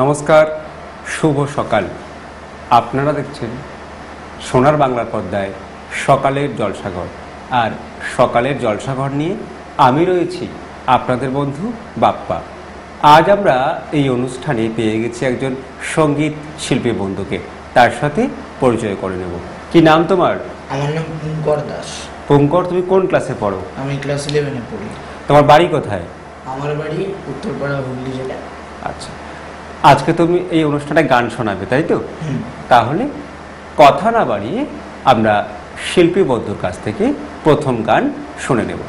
নমস্কার, শুভ সকাল। আপনারা দেখছেন সোনার বাংলার পর্দায় সকালের জলসাঘর। আর সকালের জলসাঘর নিয়ে আমি রয়েছি আপনাদের বন্ধু বাপ্পা। আজ আমরা এই অনুষ্ঠানে পেয়ে গেছি একজন সঙ্গীত শিল্পী বন্ধুকে। তার সাথে পরিচয় করে নেব। কি নাম তোমার? আমার নাম পুঙ্কর দাস। পুঙ্কর, তুমি কোন ক্লাসে পড়ো? আমি ক্লাস 11-এ পড়ি। তোমার বাড়ি কোথায়? আমার বাড়ি উত্তরপাড়া, হুগলি জেলা। আচ্ছা, আজকে তুমি এই অনুষ্ঠানে গান শোনাবে, তাই তো? তাহলে কথা না বাড়িয়ে আমরা শিল্পী বন্ধুর কাছ থেকে প্রথম গান শুনে নেব।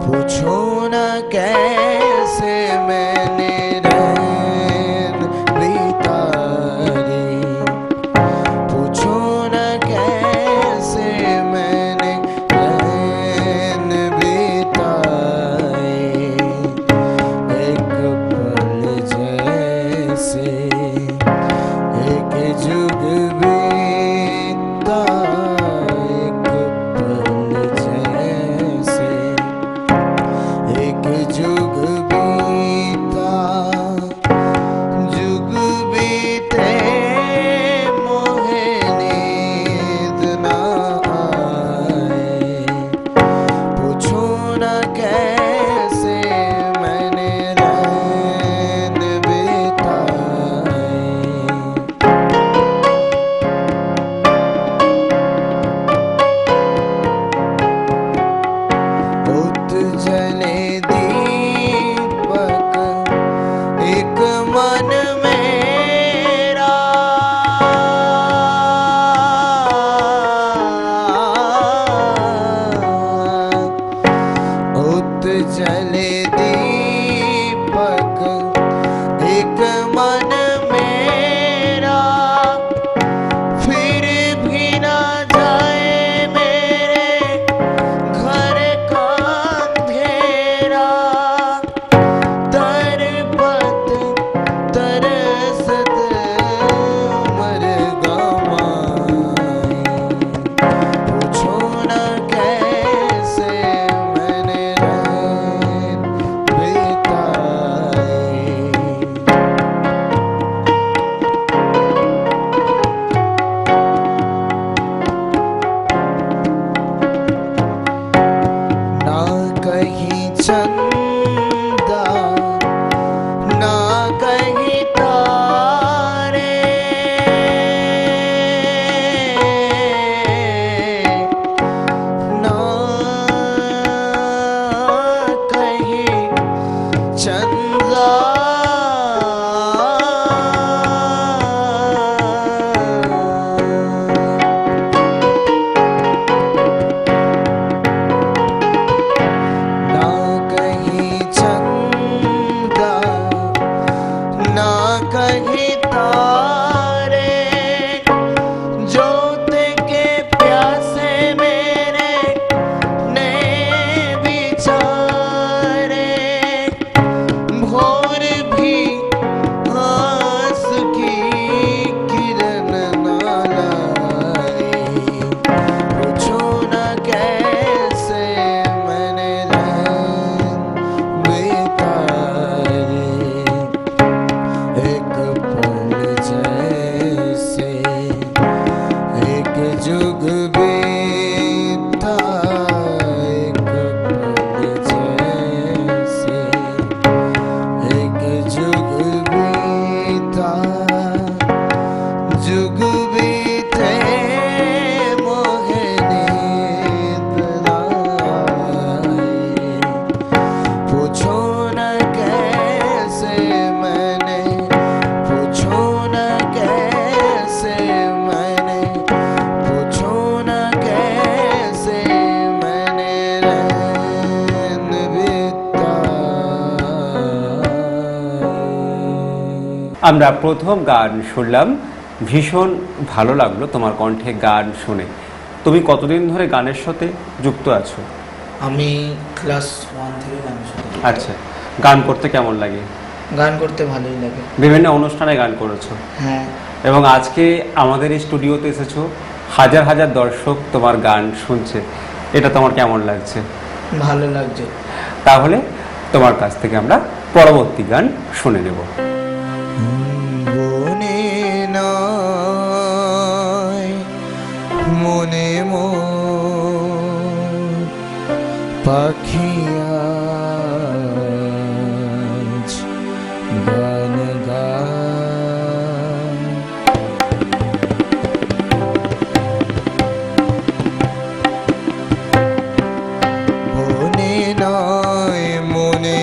पूछो न कैसे मैंने रैन बिताए, पूछो न कैसे मैंने रैन बिताए। एक पल जैसे एक जुग बीता, एक पल जैसे एक जुग बीता। जुग बीते मोहे नींद न आए। पूछो न कैसे मैंने रैन बिताए। उत जले दीपक एक मन मेरा, उत जले दीपक एक मन मेरा। फिर भी ना जाए मेरे घर का अंधेरा। तरपत तरसत मर गवाए। पूछो न कैसे मैंने रैन बिताए। ना कहीं चंदा, ना कहीं तारे, ना कहीं चंदा, ना कहीं चंदा, ना कहीं तारे। जोत के प्यासे मेरे नैन बिचारे। भोर भी आस की किरण न लाए। पूछो न कैसे मैंने रैन बिताए। एक पल जैसे एक जुग बीता, एक पल जैसे एक जुग बीता। जुग बीते मोहे नींद न आए। पूछो न कैसे मैंने, पूछो न कैसे मैंने, पूछो न আমরা প্রথম গান শুনলাম, ভীষণ ভালো লাগলো তোমার কণ্ঠে গান শুনে। তুমি কতদিন ধরে গানের সাথে যুক্ত আছো? আমি ক্লাস 1 থেকে গানের সাথে যুক্ত। আচ্ছা, গান করতে কেমন লাগে? গান করতে ভালোই লাগে। বিভিন্ন অনুষ্ঠানে গান করেছো হ্যাঁ, এবং আজকে আমাদের এই স্টুডিওতে এসেছো, হাজার হাজার দর্শক তোমার গান শুনছে, এটা তোমার কেমন লাগছে? ভালো লাগছে। তাহলে তোমার কাছ থেকে আমরা পরবর্তী গান শুনে নেব। বনে নয় মনে পাখি আজ গান গায়। বনে নয় মনে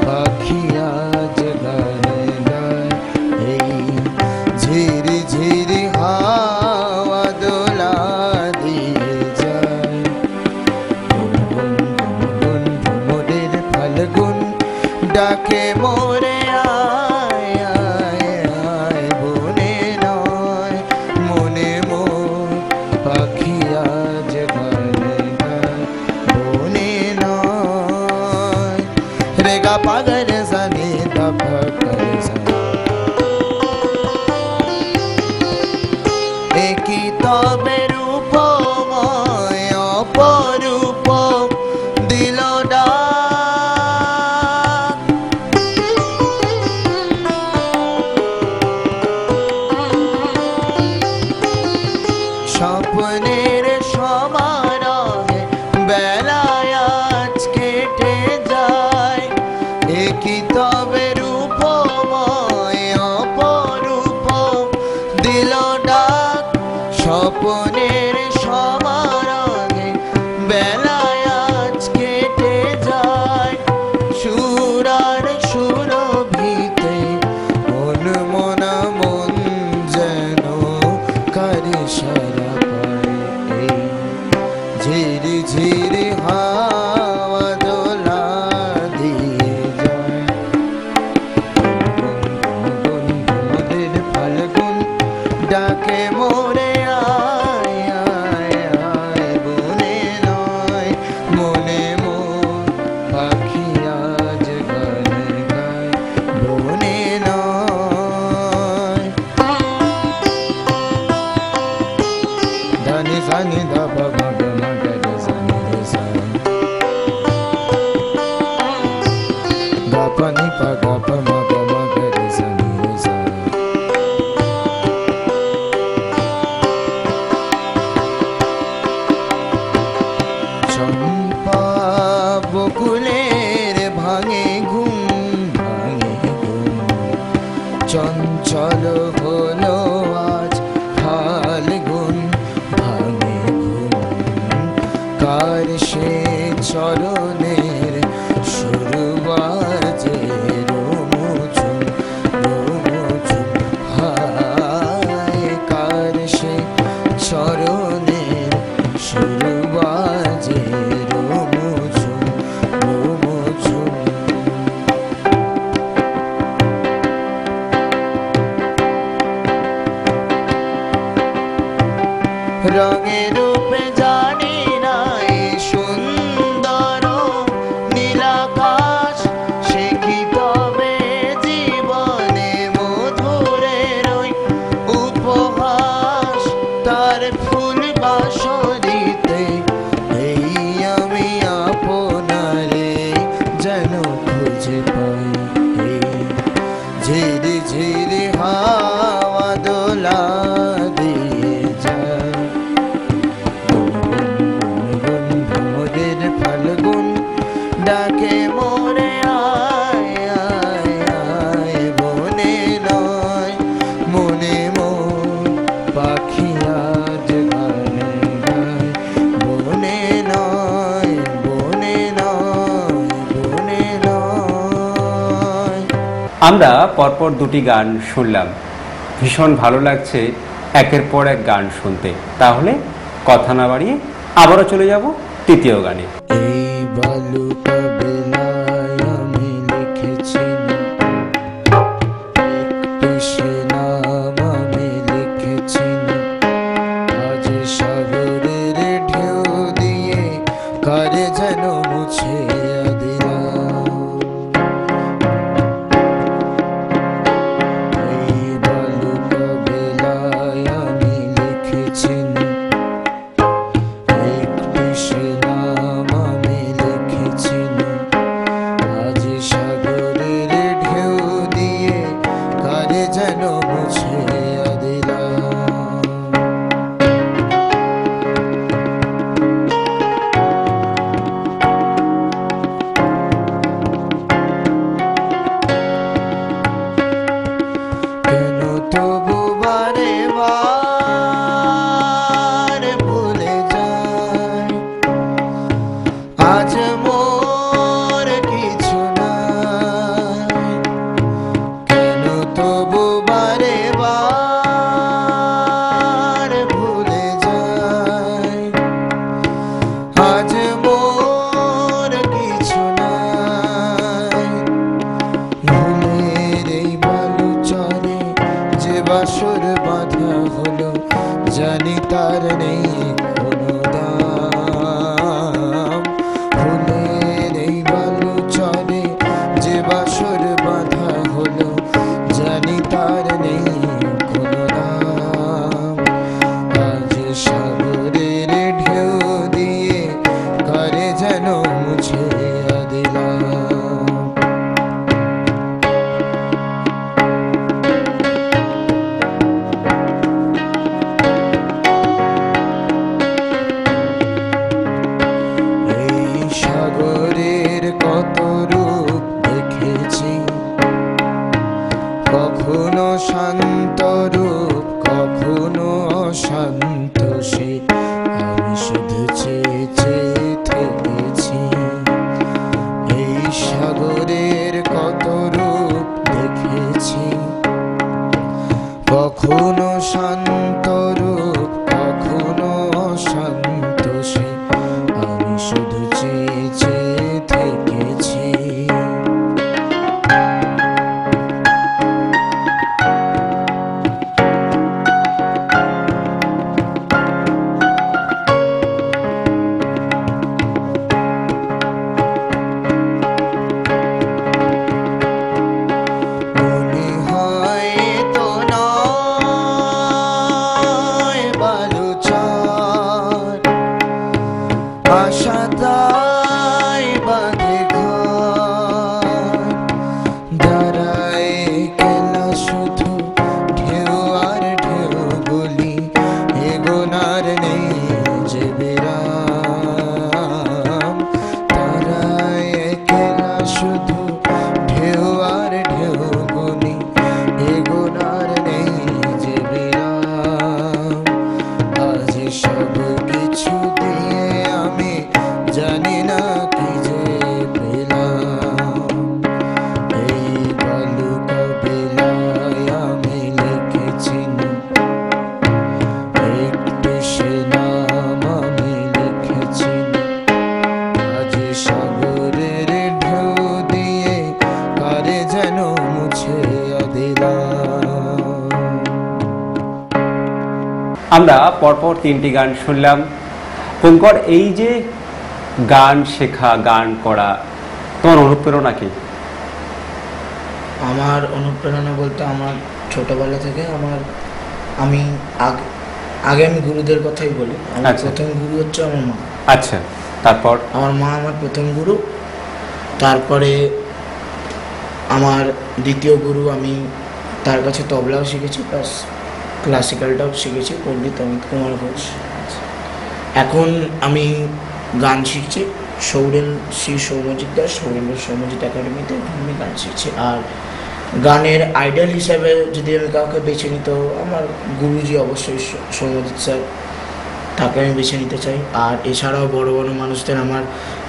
পাখি আজ গান গায়। এই ঝিরি ঝিরি হাওয়া দোলা দিয়ে যায়। মোরের ফাল্গুন ডাকে মোরে আয় আয় আয়। বনে নয় মনে পাখি আজ গান গায়। বনে নয় রেগা পাগর জানে দফকর জানে। একই তবে রূপময় অপরূপ দিল ডাক। স্বপ্নের সমারোহে বেলায় আজ কেটে যায়। একই তবে রূপময় অপরূপ দিল ডাক। স্বপ্নের সমারোহে বেলায় আজ কেটে যায়। সুরার সুরভিতে মন মনা মন যেন কারে সারা পায়। এই ঝিরি ঝিরি হাওয়া দোলা দিয়ে যায়। মোদের ফাল্গুন ডাকে মোরে আয় আয় আয়। বনে নয় মনে পাখি আজ গান গায়। বনে নয় ধানি সানি ধাপ মগ মগ সানি রে সা ধাপ নি পা ধাপ মগ মগ রে সানি রে সা। চম্পা বকুলের ভাঙে ঘুম ভাঙে ঘুম। চঞ্চল হলো আজ ফাল্গুন ভাঙে ঘুম। কার সে চরণের সুর বাজে রোমঝুম রোমঝুম। হায় কার সে চরণের সুর বাজে রোমঝুম রোমঝুম। রঙে রূপে জানি না এই সুন্দর নীলাকাশ। সে কি তবে জীবনে মধুরের ওই উপহাস। তার ফুল বাসরিতে এই আমি আপনারে যেন খুঁজে পাই। এই ঝিরি ঝিরি হাওয়া দোলা দিয়ে যায়। মোদের ফাল্গুন ডাকে মোরে আয় আয় আয়। বনে নয় মনে পাখি আজ গান গায়। বনে নয় বনে নয় বনে নয়। আমরা পরপর দুটি গান শুনলাম, ভীষণ ভালো লাগছে একের পর এক গান শুনতে। তাহলে কথা না বাড়িয়ে আবারও চলে যাব তৃতীয় গানে। এই বালুকা বেলায় আমি লিখেছি তার নেই কোনো দাম। ফুলের এই বালু চরে যে বাসর বাঁধা হলো, জানি তার নেই কোনো দাম। আজ সাগরের ঢেউ দিয়ে করে যেন মুছে দিলাম। এই সাগরের কত রূপ দেখেছি, কখনো শান্ত রূপ কখনো অশান্ত, সে আমি শুধু চেয়ে চেয়ে থেকেছি। এই সাগরের কত রূপ দেখেছি, কখনো শান্ত রূপ কখনো অশান্ত, সে আমি শুধু চেয়ে চেয়ে থেকেছি। মনে হয় তো নয় বালুচর, আশা তাই বাঁধে ঘর। দাঁড়ায় কেলা শুধু ঢেউ আর ঢেউ গুলি, এগোনার নেই যে বিরাম। দাঁড়ায় কেলা শুধু ঢেউ আর ঢেউ গুলি, এগোনার নেই যে বিরাম। আজ সব কিছু দিয়ে আমি জানি না কি যে পেলাম। এই বালুকা বেলায় আমি লিখেছি একটি সে নাম আমি লিখেছি। আজ সাগরের ঢেউ দিয়ে কারে যেন মুছে দিলাম। আমরা পরপর 3টি গান শুনলাম। পঙ্কর, এই যে গান শেখা, গান করা, তোমার অনুপ্রেরণা কি? আমার অনুপ্রেরণা বলতে আমার ছোটবেলা থেকে আমি আগে আমি গুরুদের কথাই বলি। আমার আচ্ছা। প্রথম গুরু হচ্ছে আমার মা। আচ্ছা, তারপর? আমার মা আমার প্রথম গুরু। তারপরে আমার দ্বিতীয় গুরু, আমি তার কাছে তবলাও শিখেছি, প্লাস ক্লাসিক্যালটাও শিখেছি, পণ্ডিত অমিত কুমার ঘোষ। এখন আমি গান শিখছি শ্রী সৌম্যজিৎ দাস, সৌম্যজিৎ একাডেমিতে আমি গান শিখছি। আর গানের আইডল হিসাবে যদি আমি কাউকে বেছে নিই তো আমার গুরুজি অবশ্যই সৌম্যজিৎ স্যার, তাকে আমি বেছে নিতে চাই। আর এছাড়াও বড় বড় মানুষদের আমার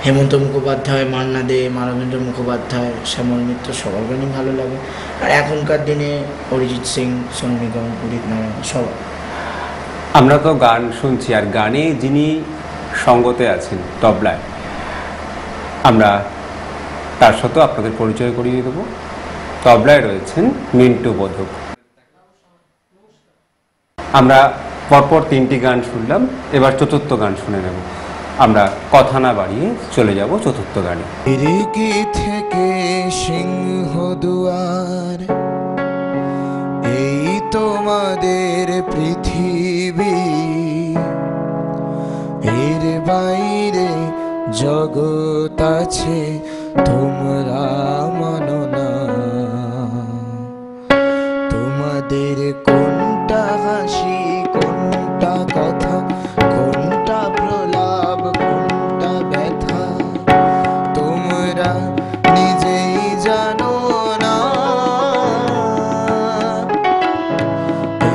হেমন্ত মুখোপাধ্যায়, মান্না দে, মানবেন্দ্র মুখোপাধ্যায়, শ্যামল মিত্র, সবার গানই ভালো লাগে। আর এখনকার দিনে অরিজিৎ সিং, সোনু নিগম, উদিত নারায়ণ, সবাই। আমরা তো গান শুনছি, আর গানে যিনি সঙ্গতে আছেন তবলায়, আমরা তার সাথেও আপনাদের পরিচয় করিয়ে দেবো। তবলায় রয়েছেন মিন্টু বোধক। আমরা পরপর 3টি গান শুনলাম, এবার 4র্থ গান শুনে নেব। আমরা কথা না বাড়িয়ে চলে যাব 4র্থ গানে। খিড়কি থেকে সিংহদুয়ার, এই তোমাদের পৃথিবী, এর বাইরে জগৎ আছে তোমরা মানো না। তোমাদের কোনটা হাসি, কোনটা কথা, কোনটা প্রলাপ, কোনটা ব্যথা, তোমরা নিজেই জানো না।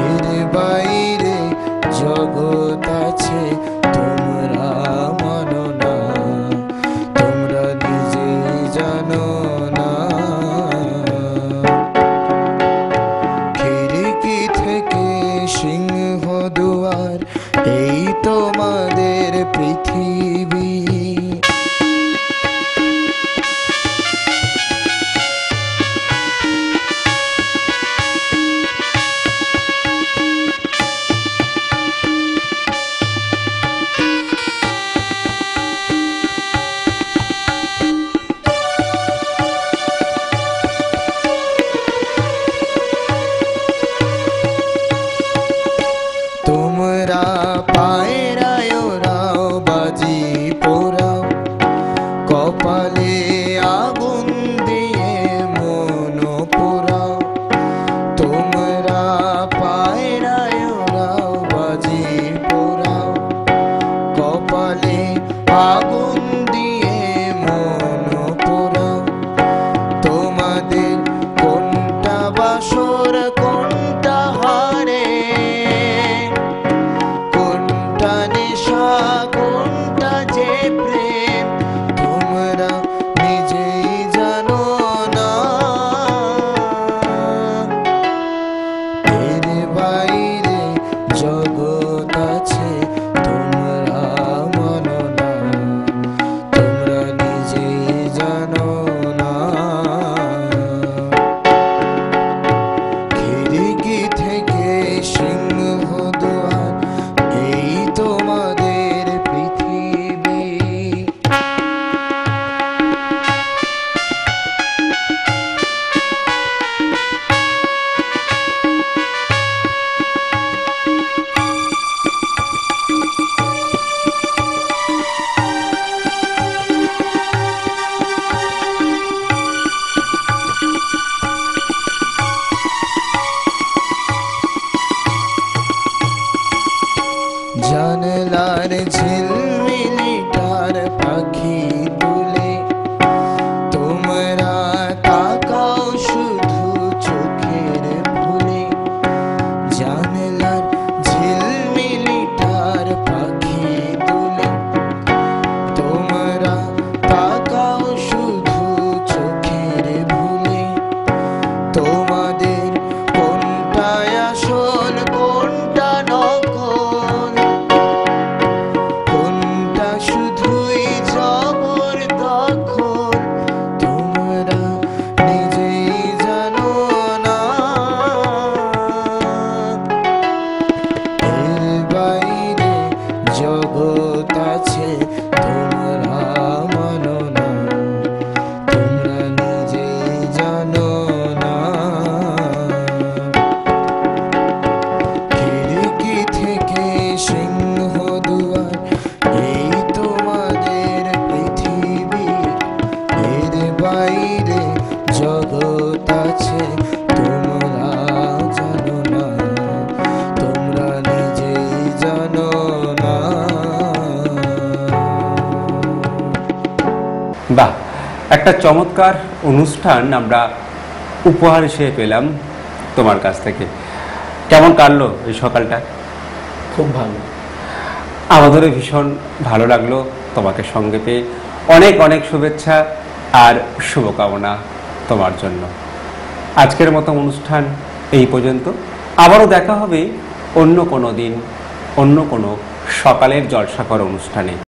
এর বাইরে জগৎ আছে তোমরা মানো না, তোমরা নিজেই জানো না। খিড়কি থেকে সিংহদুয়ার, এই তোমাদের পৃথিবী। জানলার ঝিলমিলিটার পাখি তুলে তোমরা তাকাও শুধু চোখের ভুলে। জানলার ঝিলমিলিটার পাখি তুলে তোমরা তাকাও শুধু চোখের ভুলে। তোমাদের কোনটা আসল কোনটা নকল, কোনটা শুধুই জবরদখল, তোমরা নিজেই জানো না। এর বাইরে জগৎ আছে তোমরা মানো না, তোমরা নিজেই জানো না। খিড়কি থেকে সিংহ দুয়ার এই তোমাদের পৃথিবী। এর বাইরে জগৎ আছে তোমরা জানো না, তোমরা নিজেই জানো না। বাহ, একটা চমৎকার অনুষ্ঠান আমরা উপহার হিসেবে পেলাম তোমার কাছ থেকে। কেমন কাটলো এই সকালটা? খুব ভালো। আমাদেরও ভীষণ ভালো লাগলো তোমাকে সঙ্গে পেয়ে। অনেক অনেক শুভেচ্ছা আর শুভকামনা তোমার জন্য। আজকের মতো অনুষ্ঠান এই পর্যন্ত। আবারও দেখা হবে অন্য কোনো দিন, অন্য কোনো সকালের জলসাঘর অনুষ্ঠানে।